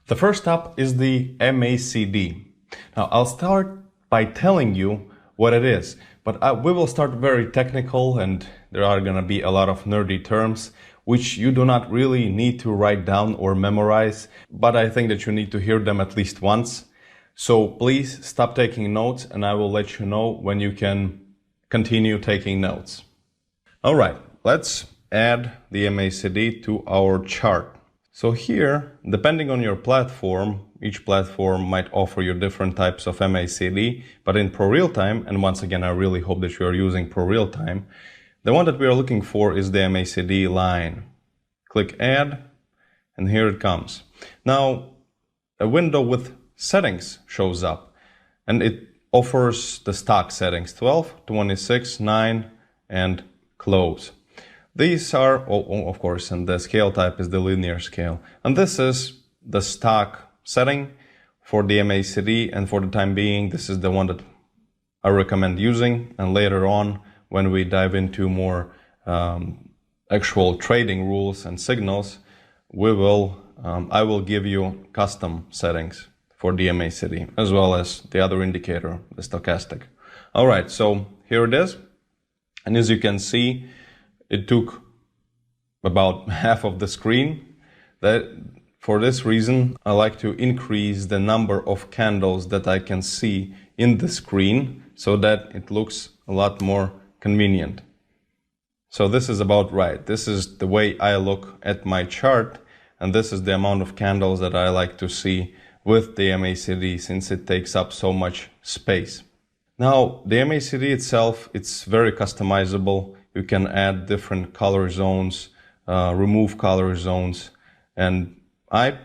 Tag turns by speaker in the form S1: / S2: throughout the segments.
S1: The first up is the MACD. Now, I'll start by telling you what it is, but we will start very technical, and there are going to be a lot of nerdy terms which you do not really need to write down or memorize, but I think that you need to hear them at least once. So please stop taking notes, and I will let you know when you can continue taking notes. All right, let's add the MACD to our chart. So here, depending on your platform, each platform might offer you different types of MACD, but in ProRealTime, and once again, I really hope that you are using ProRealTime, the one that we are looking for is the MACD line. Click Add, and here it comes. Now, a window with settings shows up, and it offers the stock settings 12, 26, 9, and close. These are, of course, and the scale type is the linear scale. And this is the stock setting for the MACD, and for the time being, this is the one that I recommend using. And later on, when we dive into more actual trading rules and signals, I will give you custom settings for the MACD, as well as the other indicator, the stochastic. All right, so here it is. And as you can see, it took about half of the screen. For this reason, I like to increase the number of candles that I can see in the screen so that it looks a lot more convenient. So this is about right. This is the way I look at my chart, and this is the amount of candles that I like to see with the MACD, since it takes up so much space. Now, the MACD itself, it's very customizable. You can add different color zones, remove color zones, and I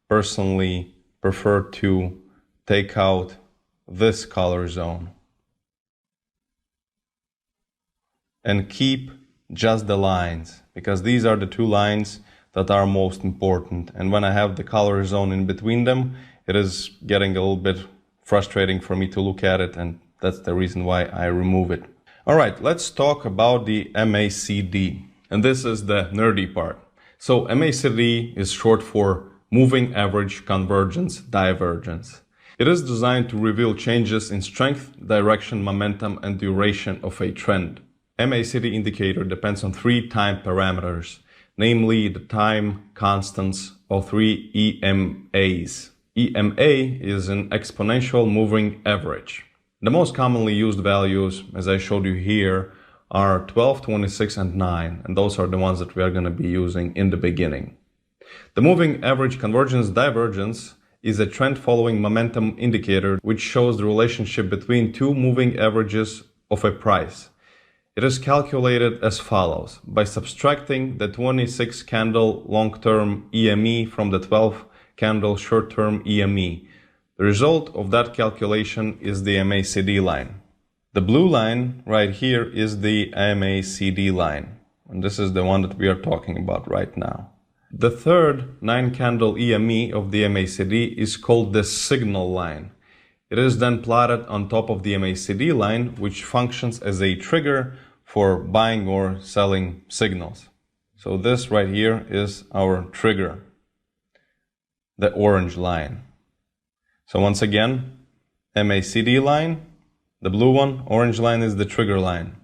S1: personally prefer to take out this color zone and keep just the lines, because these are the two lines that are most important. And when I have the color zone in between them, it is getting a little bit frustrating for me to look at it, and that's the reason why I remove it. All right, let's talk about the MACD. And this is the nerdy part. So MACD is short for Moving Average Convergence Divergence. It is designed to reveal changes in strength, direction, momentum, and duration of a trend. MACD indicator depends on 3 time parameters, namely the time constants of 3 EMAs. EMA is an exponential moving average. The most commonly used values, as I showed you here, are 12, 26, and 9, and those are the ones that we are going to be using in the beginning. The moving average convergence divergence is a trend following momentum indicator which shows the relationship between 2 moving averages of a price. It is calculated as follows: by subtracting the 26 candle long-term EME from the 12 candle short-term EME. The result of that calculation is the MACD line. The blue line right here is the MACD line, and this is the one that we are talking about right now. The third 9 candle EME of the MACD is called the signal line. It is then plotted on top of the MACD line, which functions as a trigger for buying or selling signals. So this right here is our trigger, the orange line. So once again, MACD line, the blue one, orange line is the trigger line.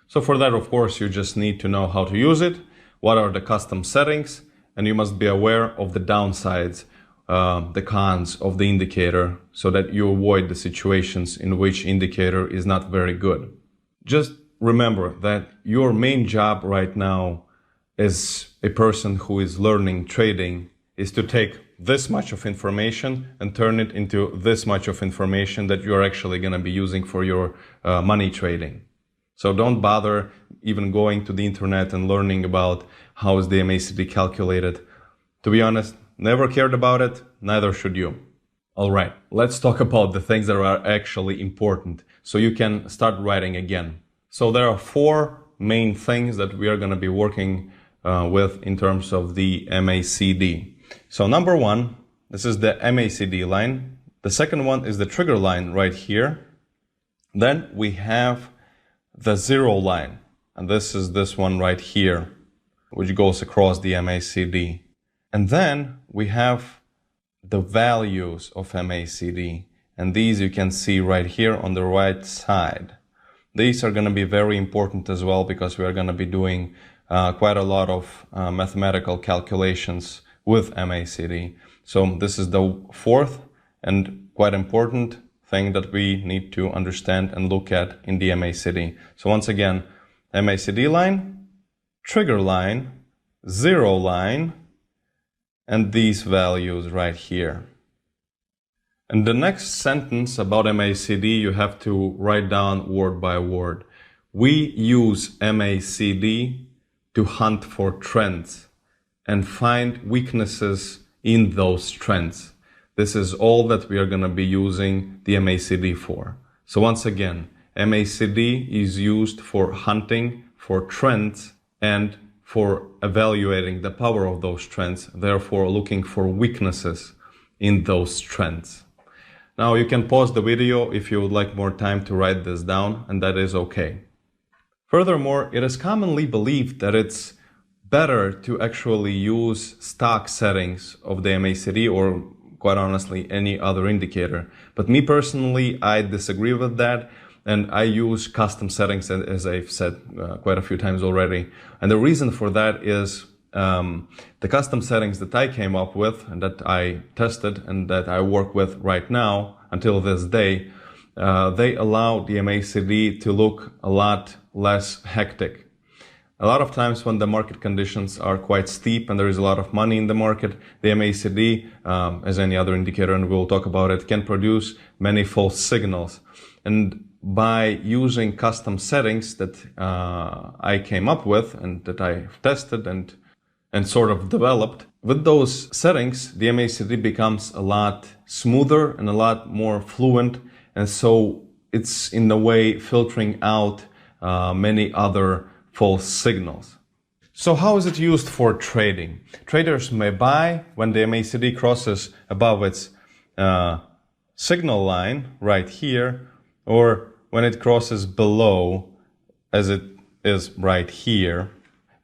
S1: So for that, of course, you just need to know how to use it, what are the custom settings, and you must be aware of the downsides, the cons of the indicator, so that you avoid the situations in which indicator is not very good. Just remember that your main job right now as a person who is learning trading is to take this much of information and turn it into this much of information that you're actually going to be using for your money trading. So don't bother even going to the internet and learning about how is the MACD calculated. To be honest, never cared about it, neither should you. All right, let's talk about the things that are actually important so you can start writing again. So there are 4 main things that we are going to be working with in terms of the MACD. So number 1, this is the MACD line. The second one is the trigger line right here. Then we have the 0 line, and this is this one right here, which goes across the MACD. And then we have the values of MACD. And these you can see right here on the right side. These are going to be very important as well, because we are going to be doing quite a lot of mathematical calculations with MACD. So this is the fourth and quite important thing that we need to understand and look at in the MACD. So once again, MACD line, trigger line, zero line, and these values right here. And the next sentence about MACD you have to write down word by word. We use MACD to hunt for trends and find weaknesses in those trends. This is all that we are going to be using the MACD for. So once again, MACD is used for hunting for trends and for evaluating the power of those trends, therefore looking for weaknesses in those trends. Now you can pause the video if you would like more time to write this down, and that is okay. Furthermore, it is commonly believed that it's better to actually use stock settings of the MACD, or quite honestly any other indicator. But me personally, I disagree with that, and I use custom settings, as I've said quite a few times already. And the reason for that is the custom settings that I came up with and that I tested and that I work with right now until this day, they allow the MACD to look a lot less hectic. A lot of times when the market conditions are quite steep and there is a lot of money in the market, the MACD, as any other indicator, and we'll talk about it, can produce many false signals. And by using custom settings that I came up with and that I've tested and sort of developed, with those settings, the MACD becomes a lot smoother and a lot more fluent. And so it's in a way filtering out many other false signals. So how is it used for trading? Traders may buy when the MACD crosses above its signal line right here, or when it crosses below, as it is right here.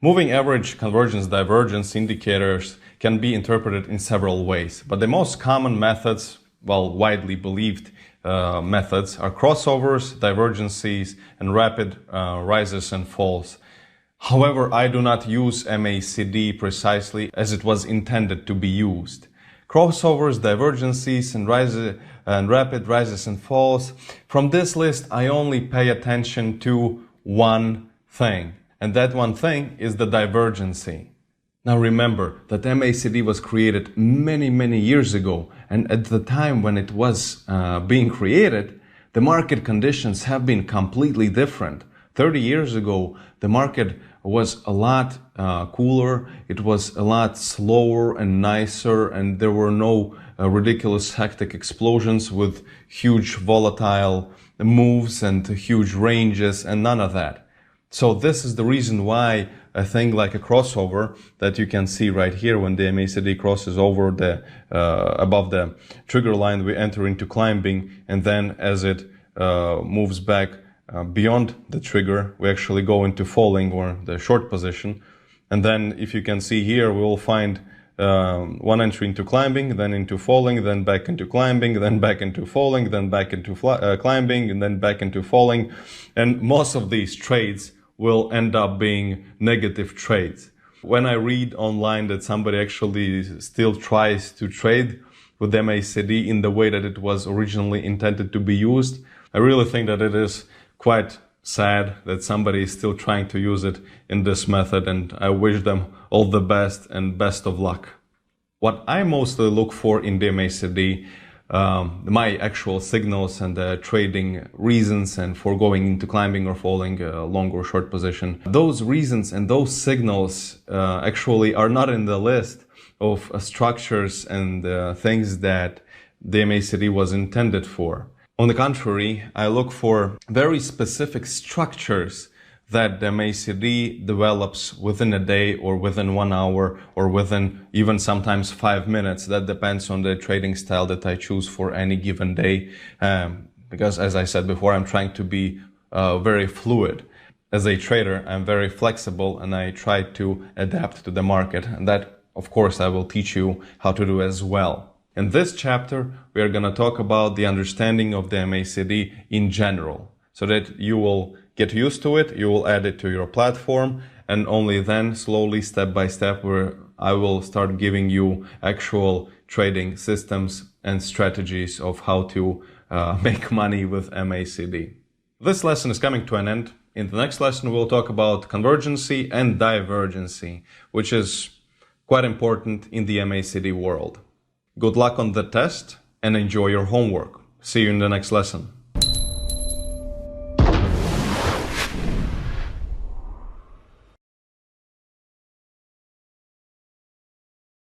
S1: Moving average convergence divergence indicators can be interpreted in several ways, but the most common methods, well, widely believed methods, are crossovers, divergences, and rapid rises and falls. However, I do not use MACD precisely as it was intended to be used. Crossovers, divergences, and rapid rises and falls. From this list, I only pay attention to one thing, and that one thing is the divergency. Now remember that MACD was created many, many years ago, and at the time when it was being created, the market conditions have been completely different. 30 years ago, the market was a lot cooler, it was a lot slower and nicer, and there were no ridiculous hectic explosions with huge volatile moves and huge ranges and none of that. So this is the reason why a thing like a crossover that you can see right here, when the MACD crosses over the above the trigger line, we enter into climbing, and then as it moves back beyond the trigger, we actually go into falling, or the short position. And then if you can see here, we will find one entry into climbing, then into falling, then back into climbing, then back into falling, then back into climbing, and then back into falling. And most of these trades will end up being negative trades. When I read online that somebody actually still tries to trade with MACD in the way that it was originally intended to be used, I really think that it is quite sad that somebody is still trying to use it in this method, and I wish them all the best and best of luck. What I mostly look for in the MACD, my actual signals and the trading reasons and for going into climbing or falling, long or short position, those reasons and those signals actually are not in the list of structures and things that the MACD was intended for. On the contrary, I look for very specific structures that the MACD develops within a day or within 1 hour or within even sometimes 5 minutes. That depends on the trading style that I choose for any given day. Because as I said before, I'm trying to be very fluid. As a trader, I'm very flexible and I try to adapt to the market. And that, of course, I will teach you how to do as well. In this chapter, we are going to talk about the understanding of the MACD in general, so that you will get used to it, you will add it to your platform, and only then, slowly, step by step, where I will start giving you actual trading systems and strategies of how to make money with MACD. This lesson is coming to an end. In the next lesson, we'll talk about convergency and divergency, which is quite important in the MACD world. Good luck on the test and enjoy your homework. See you in the next lesson.